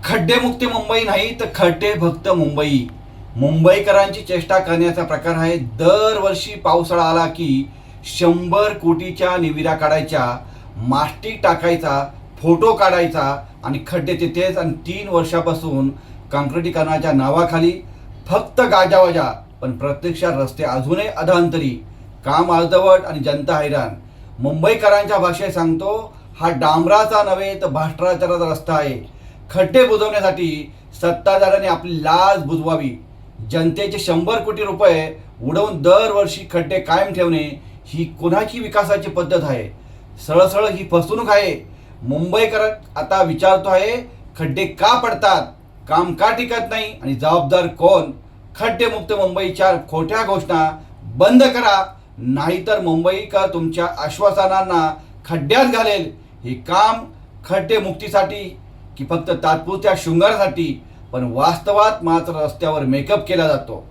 खड्डेमुक्ती मुंबई नाही तर खड्डे भक्त मुंबई. मुंबईकरांची चेष्टा करण्याचा प्रकार आहे. दरवर्षी पावसाळा आला की 100 कोटीच्या निविदा काढायच्या, मास्टिक टाकायचा, फोटो काढायचा आणि खड्डे तिथेच. आणि 3 वर्षापासून काँक्रिटीकरणाच्या नावाखाली फक्त गाजावाजा, पण प्रत्यक्षात रस्ते अजूनही अधांतरी, काम अर्धवट आणि जनता हैराण. मुंबईकरांच्या भाषेत सांगतो, हा डांबराचा नव्हे तर भ्रष्टाचाराचा रस्ता आहे. खड्डे बुजवण्यासाठी सत्ताधाऱ्यांनी आपली लाज बुजवावी. जनतेचे 100 कोटी रुपये उडवून दरवर्षी खड्डे कायम ठेवणे ही कोणाची विकासाची पद्धत आहे? सरळ ही फसवणूक आहे. मुंबईकर आता विचारतो आहे, खड्डे का पडतात, काम का टिकत नाही आणि जबाबदार कोण? खड्डेमुक्त मुंबईच्या खोट्या घोषणा बंद करा, नाहीतर मुंबईकर तुमच्या आश्वासनांना खड्ड्यात घालेल. हे काम खड्डेमुक्तीसाठी की फक्त तात्पुरत्या शृंगारासाठी, पण वास्तवात मात्र रस्त्यावर मेकअप केला जातो.